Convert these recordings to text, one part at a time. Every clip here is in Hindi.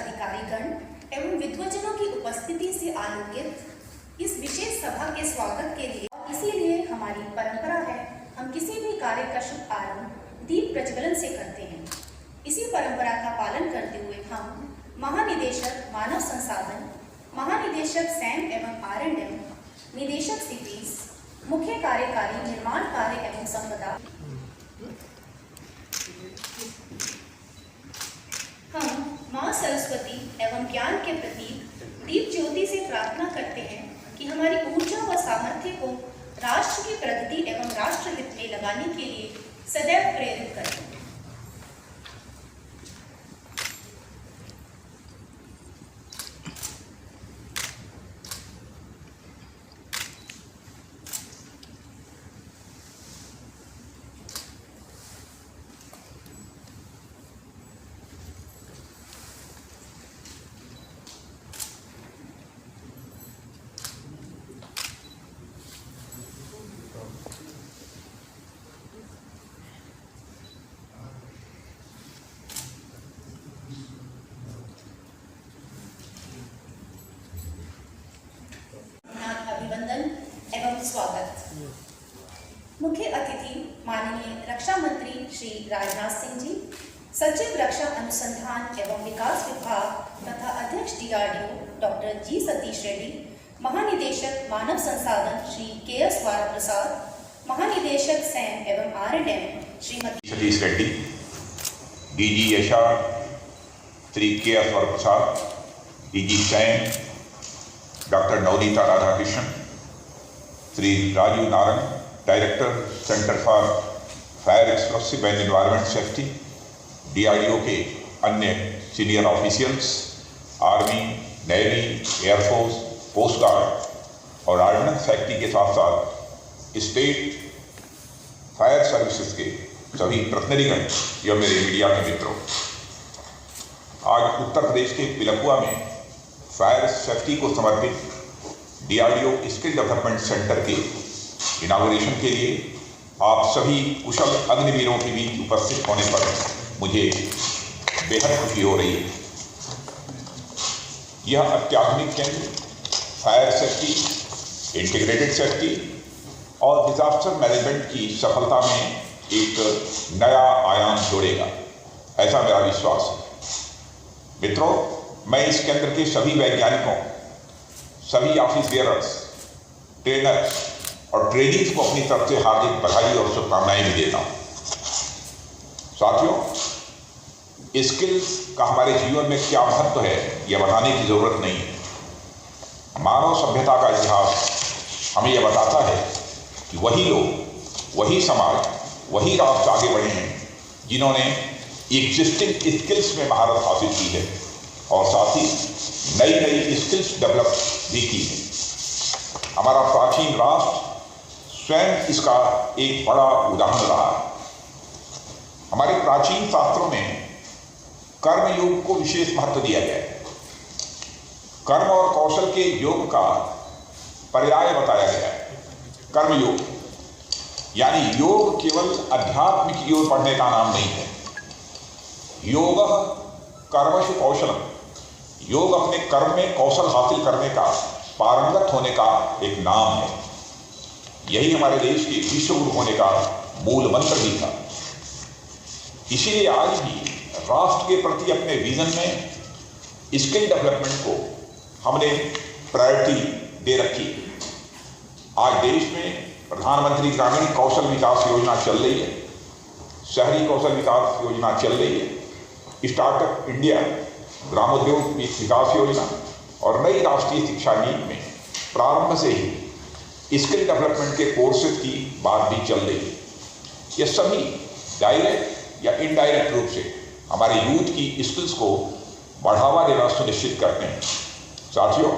अधिकारीगण एवं विद्वजनों की उपस्थिति से आलोकित इस विशेष सभा के स्वागत के लिए, इसीलिए हमारी परंपरा है हम किसी भी कार्य का शुभ आरंभ दीप प्रज्वलन से करते हैं। इसी परंपरा का पालन करते हुए हम महानिदेशक मानव संसाधन, महानिदेशक सैम एवं R&M, निदेशक सीपीज, मुख्य कार्यकारी निर्माण कार्य एवं संपदा, हम माँ सरस्वती एवं ज्ञान के प्रतीक दीप ज्योति से प्रार्थना करते हैं कि हमारी ऊर्जा व सामर्थ्य को राष्ट्र की प्रगति एवं राष्ट्र हित में लगाने के लिए सदैव प्रेरित करें। अभिवंदन एवं स्वागत। मुख्य अतिथि माननीय रक्षा मंत्री श्री राजनाथ सिंह जी, सचिव रक्षा अनुसंधान एवं विकास विभाग तथा अध्यक्ष DRDO डॉक्टर जी सतीश रेड्डी, महानिदेशक मानव संसाधन श्री KS वारा प्रसाद, महानिदेशक सैम एवं R&M Shrimati Satish Reddy, DG HR Shri KS Vara Prasad, DG SAM doctor Navaneeta Radhakrishnan, Shri Rajiv Narang, director centre for fire explosive and environment safety, DRDO के अन्य senior officials, army, navy, air force, coast guard और ऑर्डिनेंस फैक्ट्री के साथ साथ स्टेट फायर सर्विसेज के सभी प्रतिनिधिगण एवं मेरे मीडिया के मित्रों, आज उत्तर प्रदेश के पिलकुआ में फायर सेफ्टी को समर्पित DRDO स्किल डेवलपमेंट सेंटर के इनागुरेशन के लिए आप सभी कुशल अग्निवीरों के बीच उपस्थित होने पर मुझे बेहद खुशी हो रही है। यह अत्याधुनिक केंद्र फायर सेफ्टी, इंटीग्रेटेड सेफ्टी और डिजास्टर मैनेजमेंट की सफलता में एक नया आयाम जोड़ेगा, ऐसा मेरा विश्वास है। मित्रों, मैं इस केंद्र के सभी वैज्ञानिकों, सभी ऑफिस बेयरर्स, ट्रेनर्स और ट्रेनिंग्स को अपनी तरफ से हार्दिक बधाई और शुभकामनाएं भी देता हूं। साथियों, स्किल्स का हमारे जीवन में क्या महत्व है यह बताने की जरूरत नहीं है। मानव सभ्यता का इतिहास हमें यह बताता है कि वही लोग, वही समाज, वही राष्ट्र आगे बढ़े हैं जिन्होंने एग्जिस्टिंग स्किल्स में महारत हासिल की है और साथ ही नई नई स्किल्स डेवलप भी की है। हमारा प्राचीन राष्ट्र स्वयं इसका एक बड़ा उदाहरण रहा है। हमारे प्राचीन शास्त्रों में कर्मयोग को विशेष महत्व दिया गया है। कर्म और कौशल के योग का पर्याय बताया गया है कर्मयोग, यानी योग केवल अध्यात्म की ओर बढ़ने का नाम नहीं है। योग कर्मशु कौशलम, योग अपने कर्म में कौशल हासिल करने का, पारंगत होने का एक नाम है। यही हमारे देश के विश्व गुरु होने का मूल मंत्र भी था। इसीलिए आज भी राष्ट्र के प्रति अपने विजन में स्किल डेवलपमेंट को हमने प्रायोरिटी दे रखी। आज देश में प्रधानमंत्री ग्रामीण कौशल विकास योजना चल रही है, शहरी कौशल विकास योजना चल रही है, स्टार्टअप इंडिया, ग्रामोद्योग विकास योजना और नई राष्ट्रीय शिक्षा नीति में प्रारंभ से ही स्किल डेवलपमेंट के कोर्सेज की बात भी चल रही है। ये सभी डायरेक्ट या इनडायरेक्ट रूप से हमारे यूथ की स्किल्स को बढ़ावा देना सुनिश्चित करते हैं। साथियों,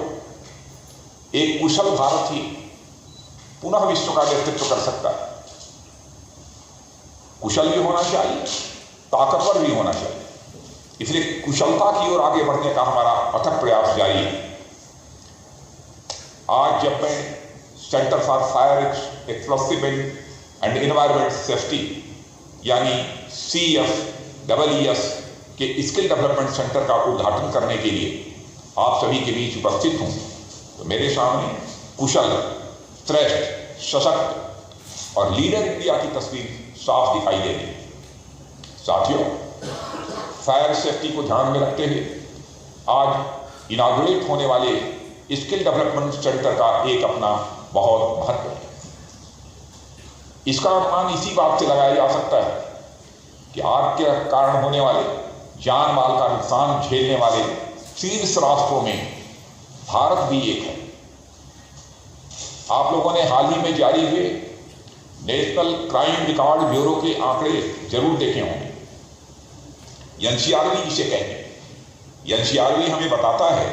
एक कुशल भारत ही पुनः विश्व का नेतृत्व कर सकता है। कुशल भी होना चाहिए, ताकतवर भी होना चाहिए। इसलिए कुशलता की ओर आगे बढ़ने का हमारा अथक प्रयास जारी है। आज जब मैं centre for fire explosive and environment safety यानी CFEES कि स्किल डेवलपमेंट सेंटर का उद्घाटन करने के लिए आप सभी के बीच उपस्थित हूं, तो मेरे सामने कुशल, श्रेष्ठ, सशक्त और लीडर इंडिया की तस्वीर साफ दिखाई दे रही है। साथियों, फायर सेफ्टी को ध्यान में रखते हुए आज इनागुरेट होने वाले स्किल डेवलपमेंट सेंटर का एक अपना बहुत महत्व है। इसका अनुमान इसी बात से लगाया जा सकता है कि आग के कारण होने वाले जान माल का नुकसान झेलने वाले शीर्ष राष्ट्रों में भारत भी एक है। आप लोगों ने हाल ही में जारी हुए नेशनल क्राइम रिकॉर्ड ब्यूरो के आंकड़े जरूर देखे होंगे। एनसीआरबी जिसे कहते हैं, एनसीआरबी हमें बताता है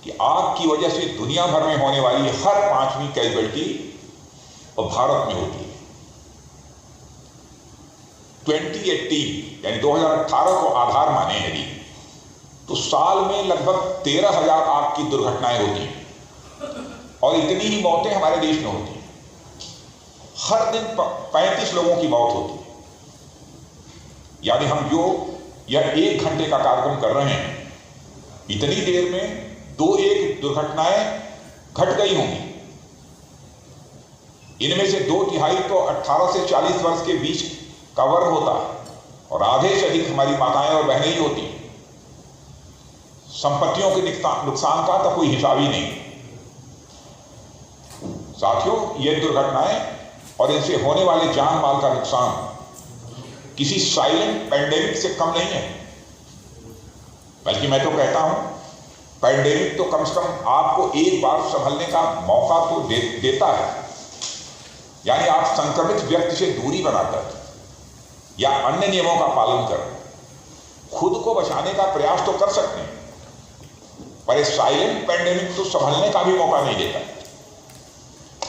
कि आग की वजह से दुनिया भर में होने वाली हर 5वीं कैजुअल्टी भारत में होती है। 2018 यानी 2018 को आधार माने यदि, तो साल में लगभग 13,000 आग की दुर्घटनाएं होती हैं और इतनी ही मौतें हमारे देश में होती हैं। हर दिन 35 लोगों की मौत होती है। यानी हम जो यह 1 घंटे का कार्यक्रम कर रहे हैं, इतनी देर में 2-1 दुर्घटनाएं घट गई होंगी। इनमें से 2/3 तो 18 से 40 वर्ष के बीच का वर्ग होता है और आधे से अधिक हमारी माताएं और बहनें ही होती हैं। संपत्तियों के नुकसान का तो कोई हिसाब ही नहीं। साथियों, ये दुर्घटनाएं और इनसे होने वाले जान माल का नुकसान किसी साइलेंट पैंडेमिक से कम नहीं है, बल्कि मैं तो कहता हूं पैंडेमिक तो कम से कम आपको एक बार संभलने का मौका तो देता है। यानी आप संक्रमित व्यक्ति से दूरी बनाकर या अन्य नियमों का पालन कर खुद को बचाने का प्रयास तो कर सकते हैं, पर इस साइलेंट पैंडेमिक तो संभलने का भी मौका नहीं देता।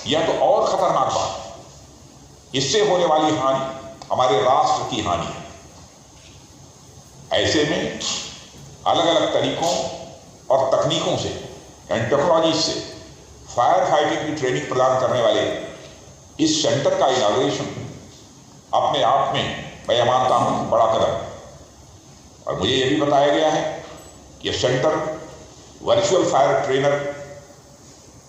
यह तो और खतरनाक बात है। इससे होने वाली हानि हमारे राष्ट्र की हानि है। ऐसे में अलग अलग तरीकों और तकनीकों से यानी टेक्नोलॉजी से फायर फाइटिंग की ट्रेनिंग प्रदान करने वाले इस सेंटर का इनॉग्रेशन अपने आप में मैं मानता हूं बड़ा कदम। और मुझे यह भी बताया गया है कि यह centre virtual fire trainer,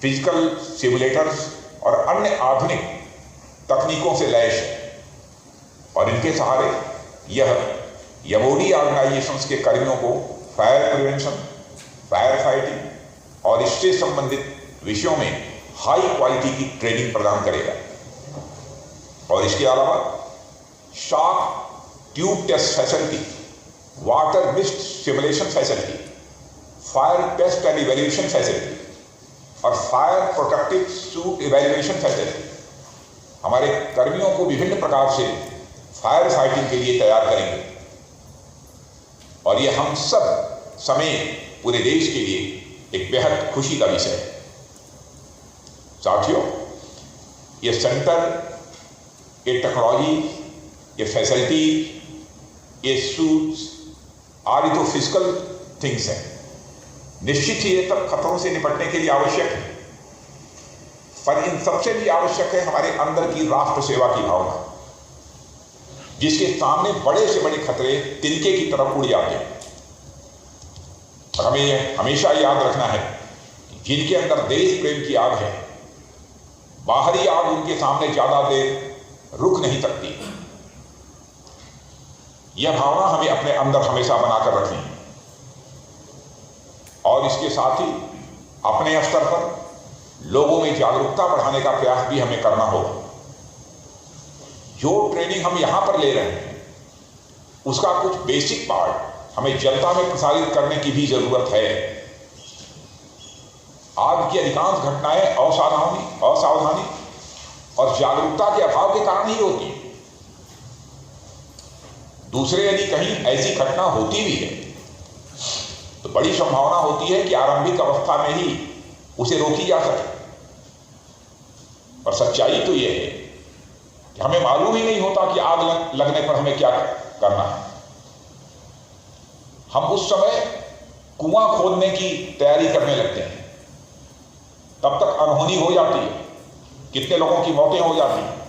physical simulators और अन्य आधुनिक तकनीकों से लैस है और इनके सहारे यह एमओडी ऑर्गेनाइजेशंस के कर्मियों को फायर प्रिवेंशन, फायर फाइटिंग और इससे संबंधित विषयों में हाई क्वालिटी की ट्रेनिंग प्रदान करेगा। और इसके अलावा shock tube test facility, water mist simulation facility, fire test and evaluation facility और fire protective suit evaluation facility हमारे कर्मियों को विभिन्न प्रकार से फायर फाइटिंग के लिए तैयार करेंगे। और यह हम सब समेत पूरे देश के लिए एक बेहद खुशी का विषय है। साथियों, यह सेंटर, ये टेक्नोलॉजी, ये फैसिलिटी, ये सूट्स आदि तो फिजिकल थिंग्स हैं। निश्चित ही ये सब खतरों से निपटने के लिए आवश्यक है, पर इन सबसे भी आवश्यक है हमारे अंदर की राष्ट्र सेवा की भावना, जिसके सामने बड़े से बड़े खतरे तिनके की तरफ उड़ जाते हैं। और हमें यह हमेशा याद रखना है कि जिनके अंदर देश प्रेम की आग है, बाहरी आग उनके सामने ज्यादा देर रुक नहीं सकती। यह भावना हमें अपने अंदर हमेशा बनाकर रखनी है और इसके साथ ही अपने स्तर पर लोगों में जागरूकता बढ़ाने का प्रयास भी हमें करना होगा। जो ट्रेनिंग हम यहां पर ले रहे हैं उसका कुछ बेसिक पार्ट हमें जनता में प्रसारित करने की भी जरूरत है। आज की अधिकांश घटनाएं असावधानी और जागरूकता के अभाव के कारण ही होती है। दूसरे यदि कहीं ऐसी घटना होती भी है तो बड़ी संभावना होती है कि आरंभिक अवस्था में ही उसे रोकी जा सके। और सच्चाई तो यह है कि हमें मालूम ही नहीं होता कि आग लगने पर हमें क्या करना है। हम उस समय कुआं खोदने की तैयारी करने लगते हैं, तब तक अनहोनी हो जाती है, कितने लोगों की मौतें हो जाती हैं,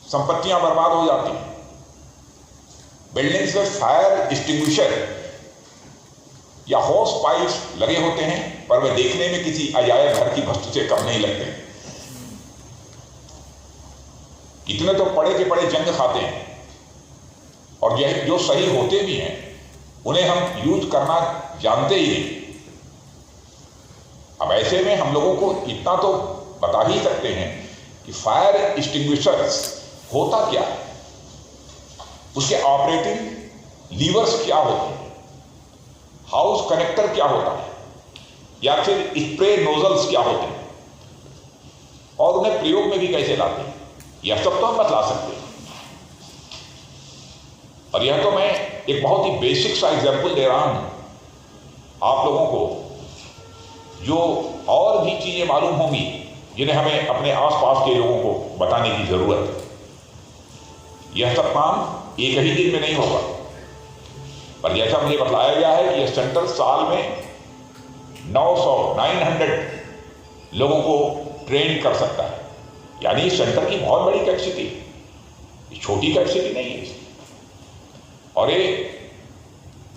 संपत्तियां बर्बाद हो जाती हैं, बिल्डिंग्स में फायर एक्सटिंग्विशर या हॉस पाइप्स लगे होते हैं, पर वे देखने में किसी अजायब घर की वस्तु से कम नहीं लगते। कितने तो पड़े के पड़े जंग खाते हैं, और यह जो सही होते भी हैं उन्हें हम यूज करना जानते ही नहीं। अब ऐसे में हम लोगों को इतना तो बता ही सकते हैं कि फायर एक्सटिंग्विशर्स होता क्या है, उसके ऑपरेटिंग लीवर्स क्या होते हैं, हाउस कनेक्टर क्या होता है, या फिर स्प्रे नोजल्स क्या होते हैं, और उन्हें प्रयोग में भी कैसे लाते हैं, यह सब तो हम बतला सकते हैं। और यह तो मैं एक बहुत ही बेसिक सा एग्जाम्पल दे रहा हूं आप लोगों को, जो और भी चीजें मालूम होंगी जिन्हें हमें अपने आसपास के लोगों को बताने की जरूरत है। यह सब काम एक ही दिन में नहीं होगा, पर जैसा मुझे बताया गया है कि यह सेंटर साल में 900 लोगों को ट्रेन कर सकता है। यानी इस सेंटर की बहुत बड़ी कैपेसिटी है, छोटी कैपेसिटी नहीं है। और ये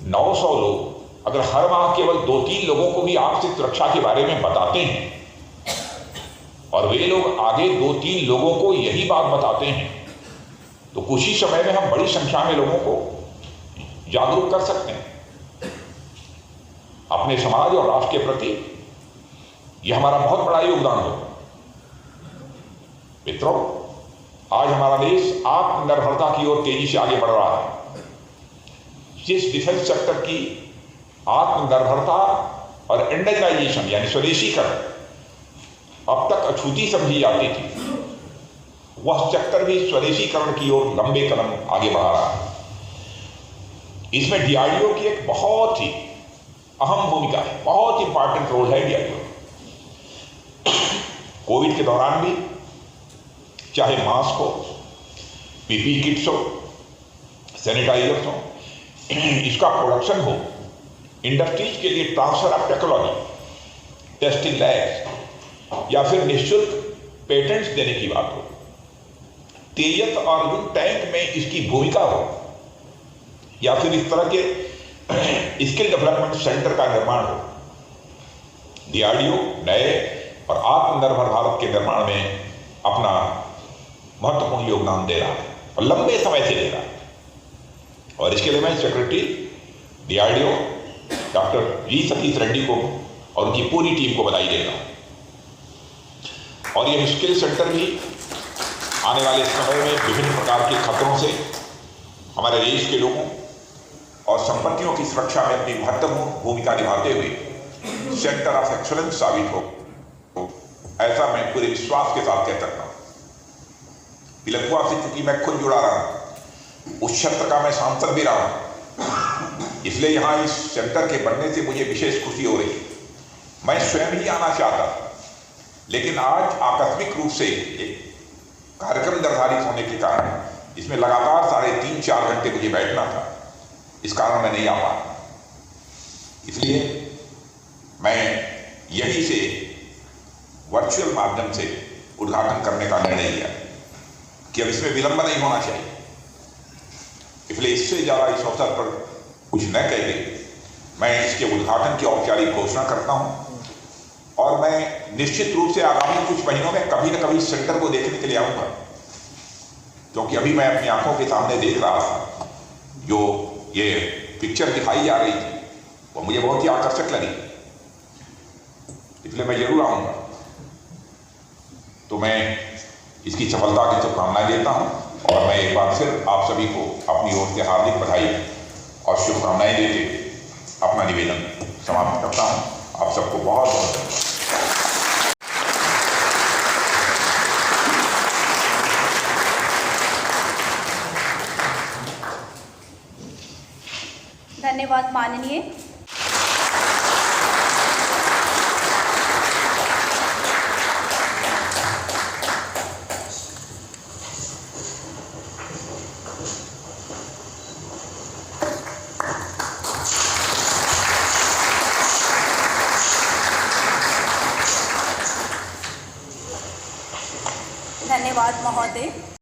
900 लोग अगर हर माह केवल 2-3 लोगों को भी आग से सुरक्षा के बारे में बताते हैं, और वे लोग आगे 2-3 लोगों को यही बात बताते हैं, तो कुछ ही समय में हम बड़ी संख्या में लोगों को जागरूक कर सकते हैं अपने समाज और राष्ट्र के प्रति। यह हमारा बहुत बड़ा योगदान होगा। मित्रों, आज हमारा देश आत्मनिर्भरता की ओर तेजी से आगे बढ़ रहा है। जिस डिफेंस सेक्टर की आत्मनिर्भरता और इंडस्ट्रियलाइजेशन यानी स्वदेशीकरण अब तक अछूती समझी जाती थी, वह सेक्टर भी स्वदेशीकरण की ओर लंबे कदम आगे बढ़ा रहा है। इसमें डीआरडीओ की एक बहुत ही अहम भूमिका है, बहुत इंपॉर्टेंट रोल है डीआरडीओ। कोविड के दौरान भी चाहे मास्क हो, पीपी किट्स हो, सैनिटाइजर्स हो, इसका प्रोडक्शन हो, इंडस्ट्रीज के लिए transfer of technology, testing labs, या फिर निःशुल्क पेटेंट्स देने की बात हो, तेजस और अर्जुन टैंक में इसकी भूमिका हो, या फिर इस तरह के स्किल डेवलपमेंट सेंटर का निर्माण हो, डीआरडीओ नए और आत्मनिर्भर भारत के निर्माण में अपना महत्वपूर्ण योगदान दे रहा है और लंबे समय से दे रहा है। और इसके लिए मैं सेक्रेटरी डीआरडीओ डॉक्टर जी सतीश रेड्डी को और उनकी पूरी टीम को बधाई देता हूं। और यह स्किल सेंटर भी आने वाले समय में विभिन्न प्रकार के खतरों से हमारे देश के लोगों और संपत्तियों की सुरक्षा में अपनी महत्वपूर्ण भूमिका निभाते हुए सेंटर ऑफ एक्सीलेंस साबित हो, ऐसा मैं पूरे विश्वास के साथ कह सकता हूं। पिलखुआ से चूंकि मैं खुद जुड़ा रहा हूं, उस क्षेत्र का मैं सांसद भी रहा हूं, इसलिए यहां इस सेंटर के बनने से मुझे विशेष खुशी हो रही। मैं स्वयं ही आना चाहता था, लेकिन आज आकस्मिक रूप से एक कार्यक्रम निर्धारित होने के कारण इसमें लगातार 3.5-4 घंटे मुझे बैठना था, इस कारण मैं नहीं आ पाया। इसलिए मैं यहीं से वर्चुअल माध्यम से उद्घाटन करने का निर्णय लिया कि अब इसमें विलंब नहीं होना चाहिए। इसलिए इससे ज्यादा इस अवसर पर कुछ न कहते मैं इसके उद्घाटन की औपचारिक घोषणा करता हूं। और मैं निश्चित रूप से आगामी कुछ महीनों में कभी न कभी सेंटर को देखने के लिए आऊंगा, क्योंकि अभी मैं अपनी आंखों के सामने देख रहा था, जो ये पिक्चर दिखाई जा रही थी वो मुझे बहुत ही आकर्षक लगी, इसलिए मैं जरूर आऊंगा। तो मैं इसकी सफलता की शुभकामनाएं देता हूं, और मैं एक बार फिर आप सभी को अपनी ओर से हार्दिक बधाई और शुभकामनाएं देते अपना निवेदन समाप्त करता हूं। आप सबको बहुत बहुत धन्यवाद। धन्यवाद माननीय। धन्यवाद महोदय।